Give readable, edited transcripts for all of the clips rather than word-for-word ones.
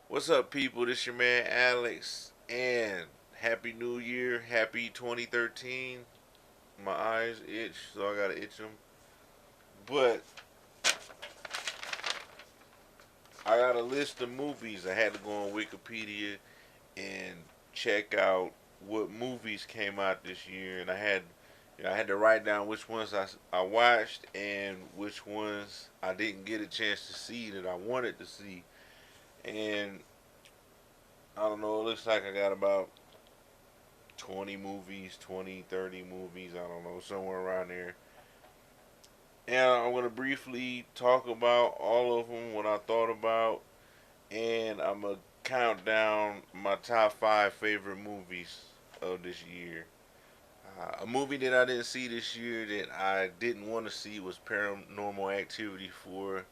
What's up, people? This your man Alex, and Happy New Year, Happy 2013. My eyes itch, so I gotta itch them. But I got a list of movies. I had to go on Wikipedia and check out what movies came out this year, and I had to write down which ones I watched and which ones I didn't get a chance to see that I wanted to see. And I don't know. It looks like I got about 20 movies, 20, 30 movies, I don't know, somewhere around there. And I'm going to briefly talk about all of them, what I thought about, and I'm going to count down my top five favorite movies of this year. A movie that I didn't see this year that I didn't want to see was Paranormal Activity 4.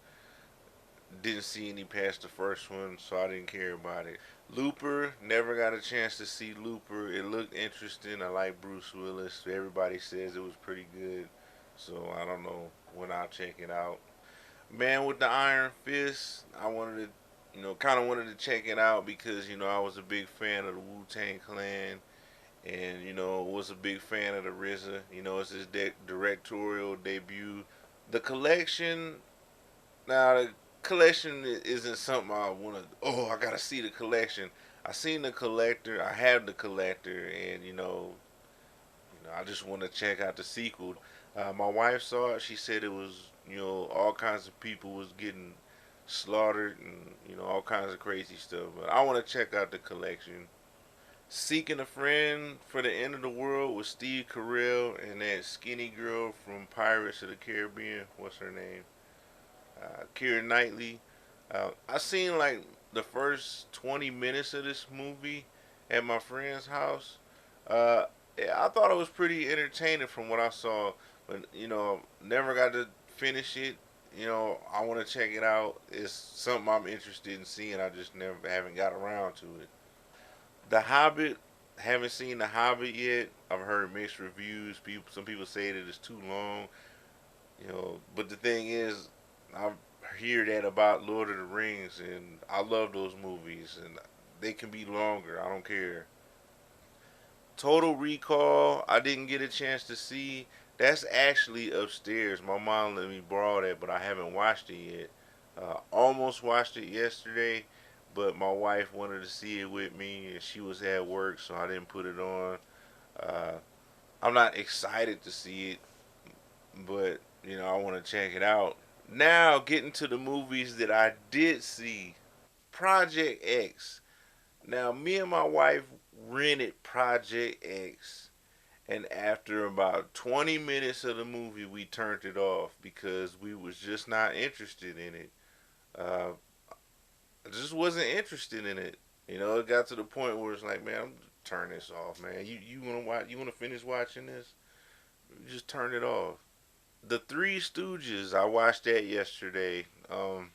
Didn't see any past the first one, so I didn't care about it. Looper, never got a chance to see Looper. It looked interesting. I like Bruce Willis. Everybody says it was pretty good, so I don't know when I'll check it out. Man with the Iron Fist, I wanted to, kind of wanted to check it out because I was a big fan of the Wu Tang Clan, and was a big fan of the RZA. It's his directorial debut. The collection, now the collection isn't something I want to. Oh, I gotta see the collection. I seen the collector. I have the collector, and I just want to check out the sequel. My wife saw it. She said it was, all kinds of people was getting slaughtered and all kinds of crazy stuff. But I want to check out the collection. Seeking a Friend for the End of the World with Steve Carell and that skinny girl from Pirates of the Caribbean. What's her name? Keira Knightley. I seen like the first 20 minutes of this movie at my friend's house. Uh, yeah, I thought it was pretty entertaining from what I saw, but never got to finish it. I want to check it out. It's something I'm interested in seeing. I just never haven't got around to it. The Hobbit. Haven't seen The Hobbit yet. I've heard mixed reviews. Some people say that it's too long. But the thing is, I hear that about Lord of the Rings, and I love those movies, and they can be longer. I don't care. Total Recall, I didn't get a chance to see. That's actually upstairs. My mom let me borrow that, but I haven't watched it yet. Almost watched it yesterday, but my wife wanted to see it with me, and she was at work, so I didn't put it on. Uh, I'm not excited to see it, but I want to check it out. Now, getting to the movies that I did see. Project X. Now, me and my wife rented Project X, and after about 20 minutes of the movie, we turned it off because we was just not interested in it. Uh, I just wasn't interested in it. It got to the point where it's like, man, I'm turn this off, man. You want to watch? You want to finish watching this? Just turn it off. The Three Stooges. I watched that yesterday. I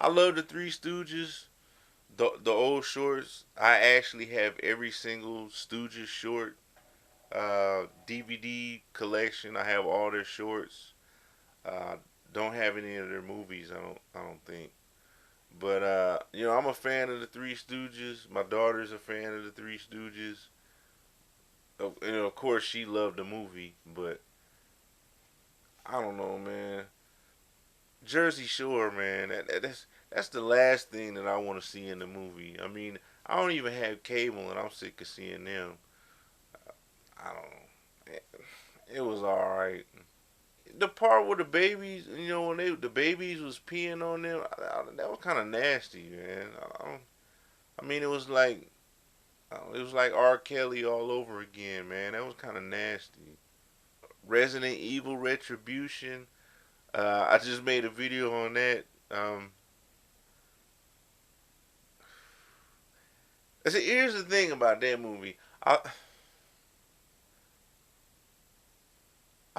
love the Three Stooges. The old shorts. I actually have every single Stooges short DVD collection. I have all their shorts. Uh, don't have any of their movies. I don't think. But I'm a fan of the Three Stooges. My daughter's a fan of the Three Stooges. Of course, she loved the movie, but I don't know, man. Jersey Shore, man. That's the last thing that I want to see in the movie. I mean, I don't even have cable, and I'm sick of seeing them. I don't know. It was all right. The part where the babies, when the babies was peeing on them, that was kind of nasty, man. I mean, it was like R. Kelly all over again, man. That was kind of nasty. Resident Evil Retribution. I just made a video on that. See, here's the thing about that movie. I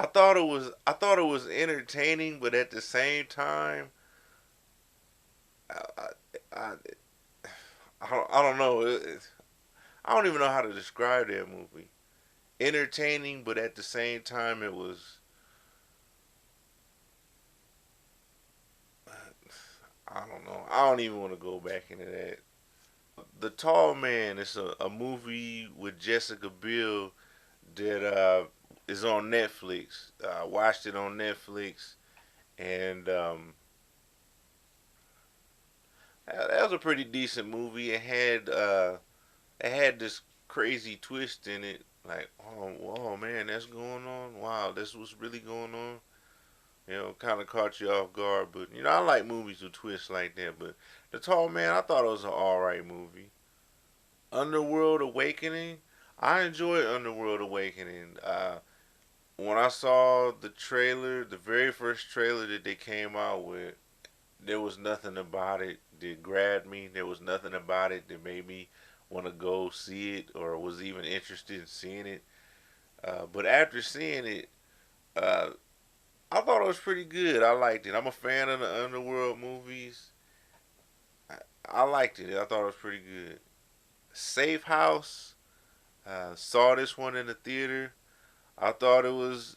thought it was entertaining, but at the same time, I I, I, I don't know. I don't even know how to describe that movie. Entertaining, but at the same time, it was. I don't even want to go back into that. The Tall Man is a movie with Jessica Biel that is on Netflix. I watched it on Netflix, and that was a pretty decent movie. It had this crazy twist in it, like oh man, that's going on. Wow, that's what's really going on. You know, kind of caught you off guard, but you know, I like movies with twists like that. But The Tall Man, I thought it was an all right movie. Underworld Awakening, I enjoyed Underworld Awakening. When I saw the trailer, the very first trailer that they came out with, there was nothing about it that grabbed me. There was nothing about it that made me want to go see it or was even interested in seeing it. But after seeing it, uh, I thought it was pretty good. I liked it. I'm a fan of the Underworld movies. I, I liked it. I thought it was pretty good. Safe House. Saw this one in the theater. I thought it was.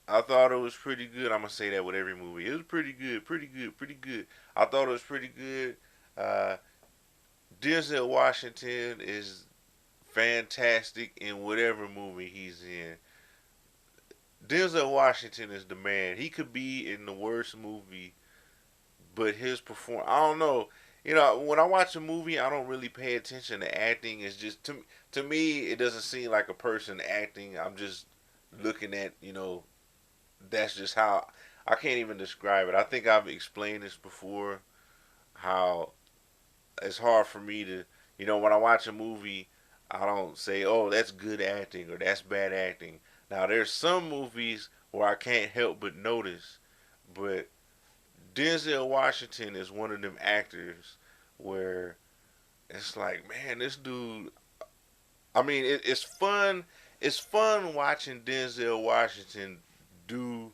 I thought it was pretty good. I'm gonna say that with every movie. It was pretty good, pretty good, pretty good. I thought it was pretty good. Uh, Denzel Washington is fantastic in whatever movie he's in. Denzel Washington is the man. He could be in the worst movie, but his perform I don't know. You know, when I watch a movie, I don't really pay attention to acting. It's just to me, it doesn't seem like a person acting. I'm just looking at, that's just how I can't even describe it. I think I've explained this before how it's hard for me to, when I watch a movie, I don't say, "Oh, that's good acting" or "that's bad acting." Now, there's some movies where I can't help but notice, but Denzel Washington is one of them actors where it's like, man, this dude. I mean, it's fun. It's fun watching Denzel Washington do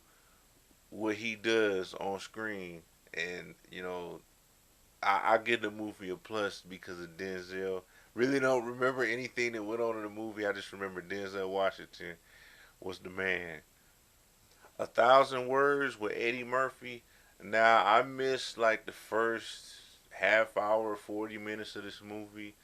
what he does on screen, and I give the movie a plus because of Denzel. Really don't remember anything that went on in the movie. I just remember Denzel Washington was the man. 1,000 Words with Eddie Murphy. Now I missed like the first half hour, 40 minutes of this movie.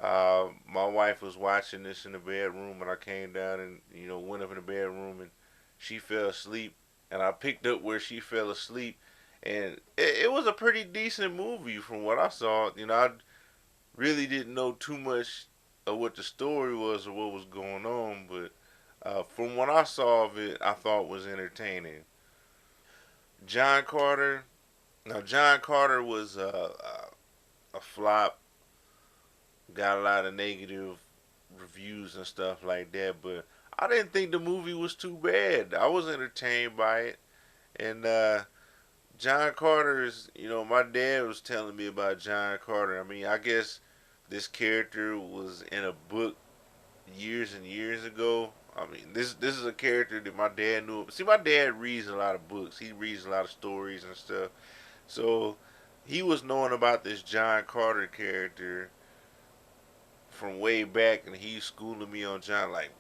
My wife was watching this in the bedroom, and I came down and went up in the bedroom, and she fell asleep, and I picked up where she fell asleep, and it was a pretty decent movie from what I saw. I really didn't know too much of what the story was or what was going on, but from what I saw of it, I thought was entertaining. John Carter. Now, John Carter was a flop. Got a lot of negative reviews and stuff like that, but I didn't think the movie was too bad. I was entertained by it, and John Carter is, my dad was telling me about John Carter. I mean, I guess this character was in a book years and years ago. I mean, this is a character that my dad knew. See, my dad reads a lot of books. He reads a lot of stories and stuff. So he was knowing about this John Carter character from way back, and he's schooling me on John. Like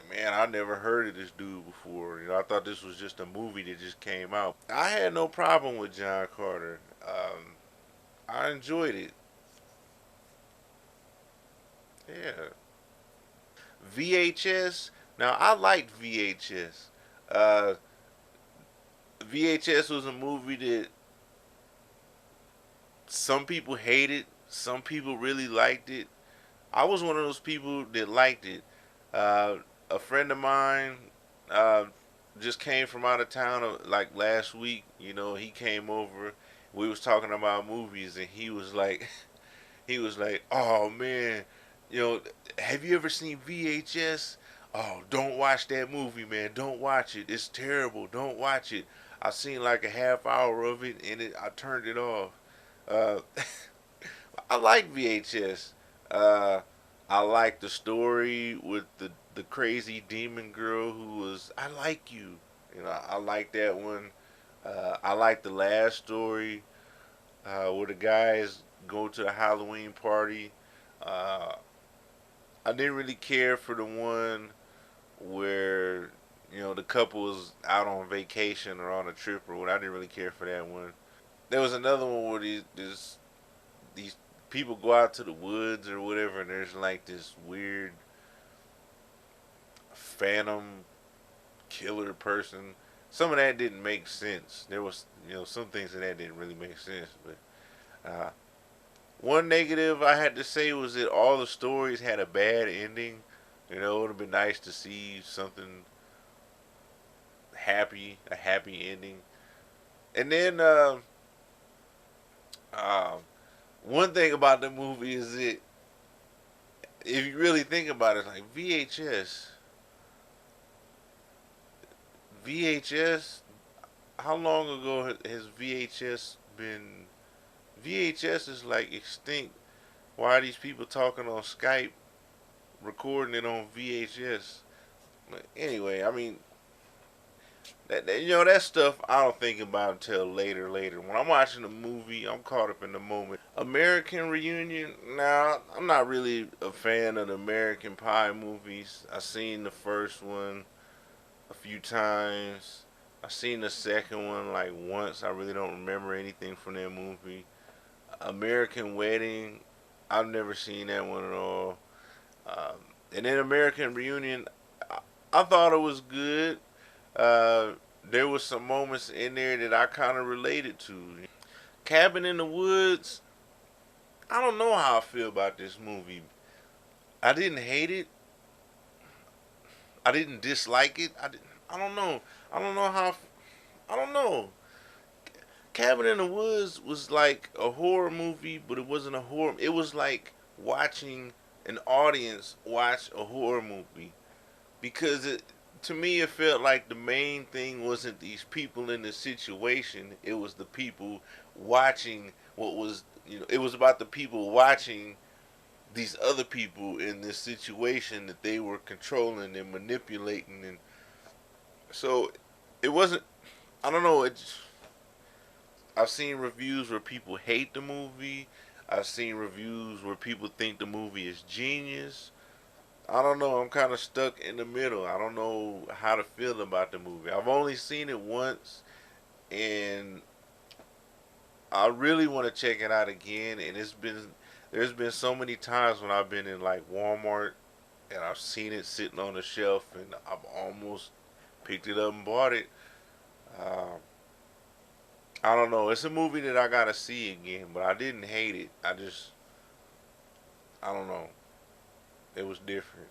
man, I never heard of this dude before. I thought this was just a movie that just came out. I had no problem with John Carter. I enjoyed it. Yeah. VHS. Now I liked VHS. Uh, VHS was a movie that some people hated, some people really liked it. I was one of those people that liked it. Uh, a friend of mine uh, just came from out of town like last week. He came over. We was talking about movies, and he was like, "Oh man, you know, have you ever seen VHS? Oh, don't watch that movie, man. Don't watch it. It's terrible. Don't watch it. I seen like a half hour of it, and I turned it off." Uh, I like VHS. Uh, I like the story with the crazy demon girl who was I like you. I like that one. I like the last story where the guys go to a Halloween party. Uh, I didn't really care for the one where the couple was out on vacation or on a trip or what. I didn't really care for that one. There was another one where this these people go out to the woods or whatever, and there's like this weird phantom killer person. Some of that didn't make sense. There was, some things in that didn't really make sense. But one negative I had to say was that all the stories had a bad ending. It would have been nice to see something happy, a happy ending. And then uh, one thing about the movie is that if you really think about it, like VHS. How long ago has VHS been? VHS is like extinct. Why are these people talking on Skype, recording it on VHS? But anyway, I mean, that stuff I don't think about until later. Later, when I'm watching a movie, I'm caught up in the moment. American Reunion. Nah, I'm not really a fan of the American Pie movies. I seen the first one a few times. I seen the second one like once. I really don't remember anything from that movie. American Wedding. I've never seen that one at all. Um, and then American Reunion. I thought it was good. Uh, there was some moments in there that I kind of related to. Cabin in the Woods. I don't know how I feel about this movie. I didn't hate it. I didn't dislike it. I don't know. I don't know how. I don't know. Cabin in the Woods was like a horror movie, but it wasn't a horror. It was like watching an audience watch a horror movie because to me it felt like the main thing wasn't these people in the situation. It was the people watching what was it was about the people watching these other people in this situation that they were controlling and manipulating, and so it wasn't. I don't know. I've seen reviews where people hate the movie. I've seen reviews where people think the movie is genius. I don't know. I'm kind of stuck in the middle. I don't know how to feel about the movie. I've only seen it once, and I really want to check it out again. And there's been so many times when I've been in like Walmart and I've seen it sitting on the shelf, and I've almost picked it up and bought it. Um, I don't know. It's a movie that I gotta see again, but I didn't hate it. I don't know. It was different.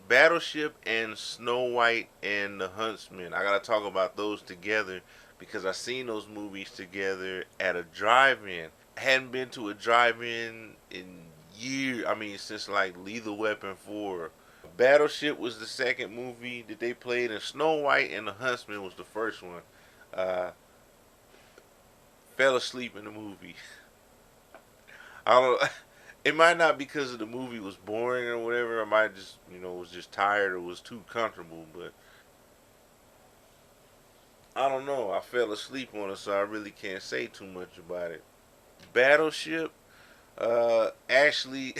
Battleship and Snow White and the Huntsman. I gotta talk about those together because I seen those movies together at a drive-in. I hadn't been to a drive-in in years. I mean, since like Lethal Weapon 4. Battleship was the second movie that they played, and Snow White and the Huntsman was the first one. Uh, Fell asleep in the movie. I don't. It might not because of the movie was boring or whatever. I might just was just tired or was too comfortable. But I don't know. I fell asleep on it, so I really can't say too much about it. Battleship. Actually,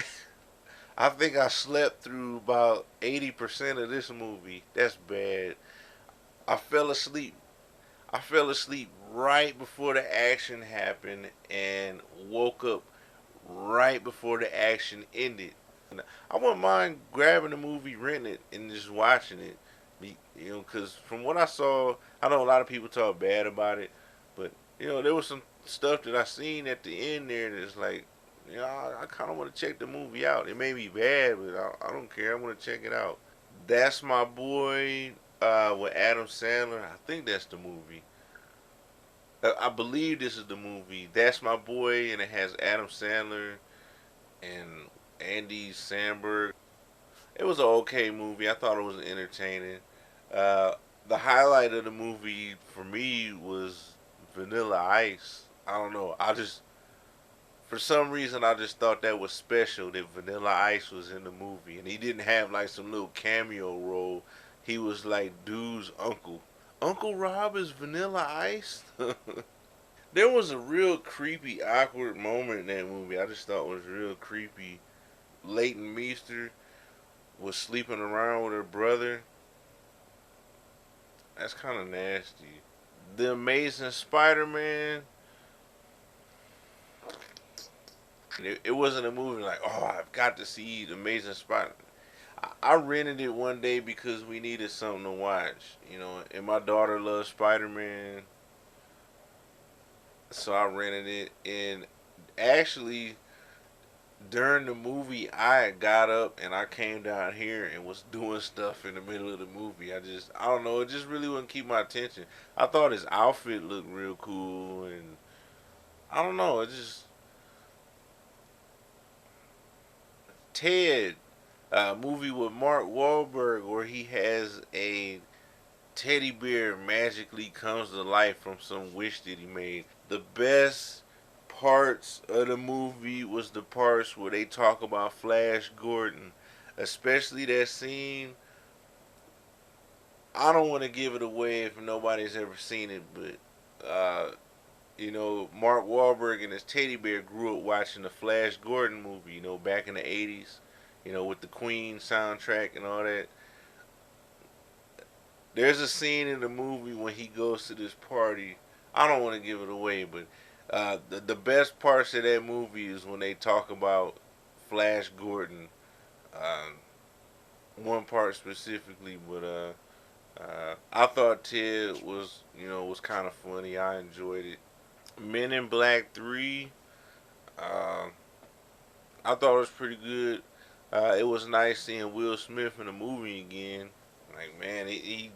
I think I slept through about 80% of this movie. That's bad. I fell asleep. I fell asleep right before the action happened and woke up right before the action ended. I wouldn't mind grabbing the movie, renting it, and just watching it. Because from what I saw, I know a lot of people talk bad about it, but there was some stuff that I seen at the end there that's like, I kind of want to check the movie out. It may be bad, but I don't care. I want to check it out. That's My Boy with Adam Sandler. I think that's the movie. I believe this is the movie. That's My Boy, and it has Adam Sandler and Andy Samberg. It was an okay movie. I thought it was entertaining. Uh, the highlight of the movie for me was Vanilla Ice. I don't know. For some reason, I just thought that was special that Vanilla Ice was in the movie, and he didn't have like some little cameo role. He was like dude's uncle. Uncle Rob is Vanilla Ice. There was a real creepy, awkward moment in that movie. I just thought was real creepy. Leighton Meester was sleeping around with her brother. That's kind of nasty. The Amazing Spider-Man. It wasn't a movie like, oh, I've got to see the Amazing Spider. I rented it one day because we needed something to watch, and my daughter loves Spider Man, so I rented it. And actually, during the movie, I got up and I came down here and was doing stuff in the middle of the movie. I don't know, it just really wouldn't keep my attention. I thought his outfit looked real cool, and I don't know, it just Ted, movie with Mark Wahlberg where he has a teddy bear magically comes to life from some wish that he made. The best parts of the movie was the parts where they talk about Flash Gordon, especially that scene. I don't want to give it away if nobody's ever seen it, but Mark Wahlberg and his teddy bear grew up watching the Flash Gordon movie, back in the 80s, with the Queen soundtrack and all that. There's a scene in the movie when he goes to this party. I don't want to give it away, but the best parts of that movie is when they talk about Flash Gordon. Uh, One part specifically, but I thought Ted was kind of funny. I enjoyed it. Men in Black 3. Uh, I thought it was pretty good. It was nice seeing Will Smith in the movie again. Like, man, he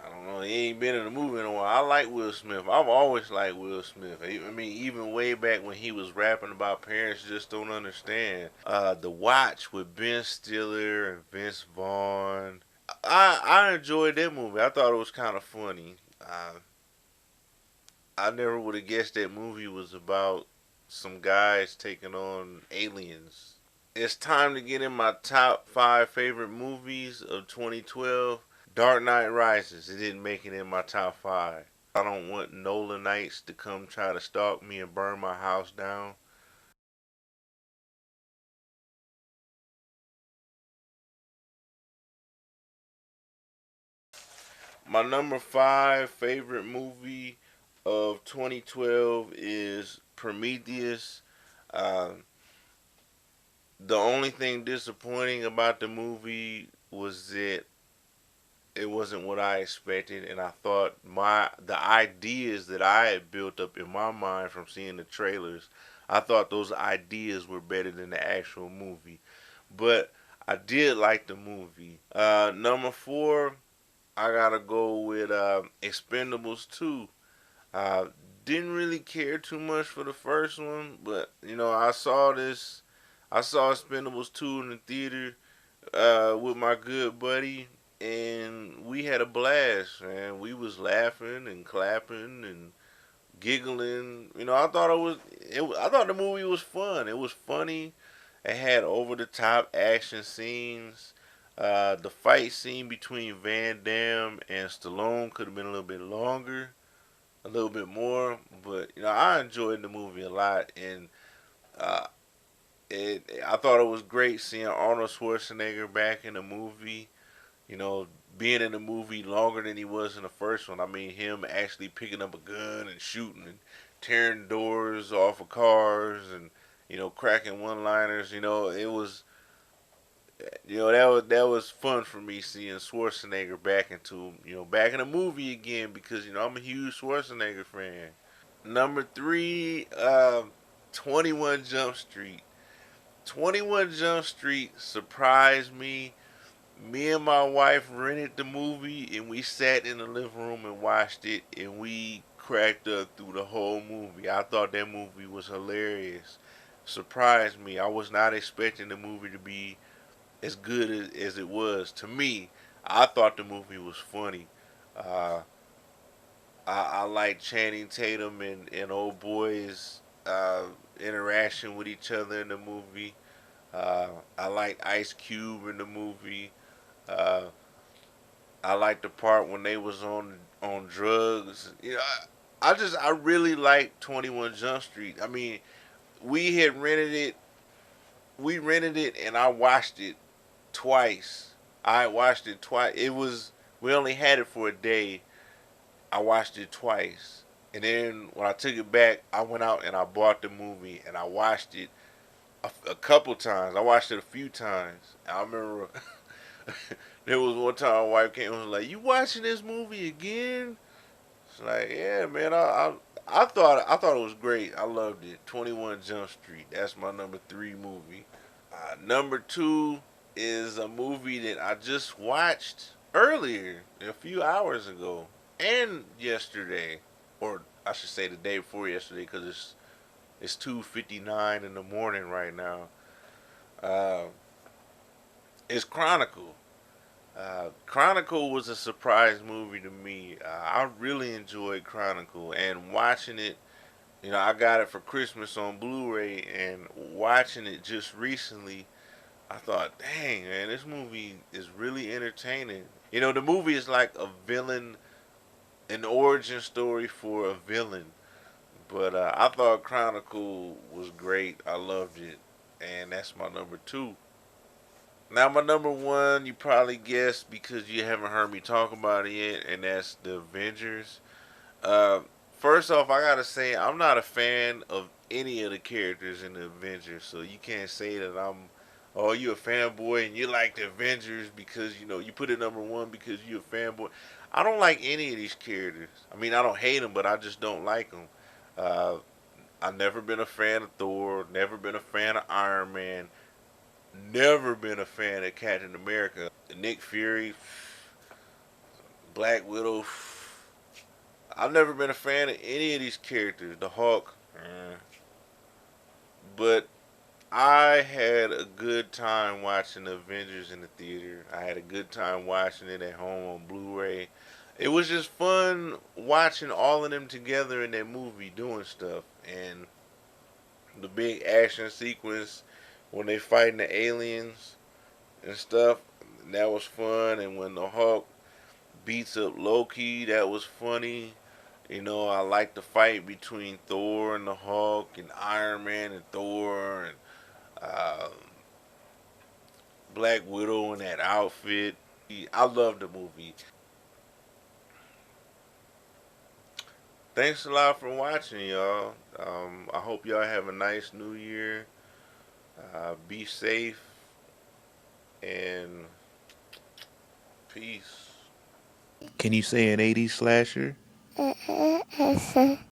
I don't know. He ain't been in a movie in a while. I like Will Smith. I've always liked Will Smith. I mean, even way back when he was rapping about parents just don't understand. The Watch with Ben Stiller and Vince Vaughn. I enjoyed that movie. I thought it was kind of funny. I never would have guessed that movie was about some guys taking on aliens. It's time to get in my top five favorite movies of 2012. Dark Knight Rises. It didn't make it in my top five. I don't want Nolanites to come try to stalk me and burn my house down. My number five favorite movie of 2012 is Prometheus. Uh, the only thing disappointing about the movie was that it wasn't what I expected, and I thought the ideas that I had built up in my mind from seeing the trailers, I thought those ideas were better than the actual movie. But I did like the movie. Number four, I gotta go with Expendables 2. Uh, didn't really care too much for the first one, but I saw Expendables 2 in the theater with my good buddy, and we had a blast, man. We was laughing and clapping and giggling. I thought the movie was fun. It was funny. It had over the top action scenes. The fight scene between Van Damme and Stallone could have been a little bit longer, a little bit more, but I enjoyed the movie a lot, and uh, I thought it was great seeing Arnold Schwarzenegger back in the movie. You know, being in the movie longer than he was in the first one. I mean, him actually picking up a gun and shooting and tearing doors off of cars and cracking one-liners. That was fun for me seeing Schwarzenegger back in the movie again because I'm a huge Schwarzenegger fan. Number three, 21 Jump Street. 21 Jump Street surprised me. Me and my wife rented the movie and we sat in the living room and watched it and we cracked up through the whole movie. I thought that movie was hilarious. Surprised me. I was not expecting the movie to be as good as it was. To me, I thought the movie was funny. Uh, I like Channing Tatum and old boys interaction with each other in the movie. I like Ice Cube in the movie. Uh, I like the part when they was on drugs. I really like 21 Jump Street. I mean, we had rented it. We rented it and I watched it twice. I watched it twice. We only had it for a day. I watched it twice. And then when I took it back, I went out and I bought the movie and I watched it a couple times. I watched it a few times. I remember there was one time my wife came and was like, "You watching this movie again?" It's like, yeah, man. I thought it was great. I loved it. 21 Jump Street. That's my number three movie. Number two is a movie that I just watched earlier, a few hours ago, and yesterday, or I should say the day before yesterday, because it's 2:59 in the morning right now. Uh, it's Chronicle. Chronicle was a surprise movie to me. I really enjoyed Chronicle, and watching it, I got it for Christmas on Blu-ray, and watching it just recently, I thought, dang, man, this movie is really entertaining. The movie is like a villain, an origin story for a villain. But I thought Chronicle was great. I loved it, and that's my number two. Now my number one, you probably guessed because you haven't heard me talk about it yet, and that's the Avengers. Uh, First off, I gotta say I'm not a fan of any of the characters in the Avengers, so you can't say that oh, you a fanboy and you like the Avengers because you put it number one because you a fanboy. I don't like any of these characters. I mean, I don't hate them, but I just don't like them. Uh, I've never been a fan of Thor. Never been a fan of Iron Man. Never been a fan of Captain America. Nick Fury, Black Widow. I've never been a fan of any of these characters. The Hulk, but I had a good time watching the Avengers in the theater. I had a good time watching it at home on Blu-ray. It was just fun watching all of them together in that movie doing stuff, and the big action sequence when they fighting the aliens and stuff. That was fun, and when the Hulk beats up Loki, that was funny. I like the fight between Thor and the Hulk, and Iron Man and Thor, and uh, Black Widow in that outfit. I love the movie. Thanks a lot for watching, y'all. I hope y'all have a nice New Year. Be safe and peace. Can you say an 80s slasher?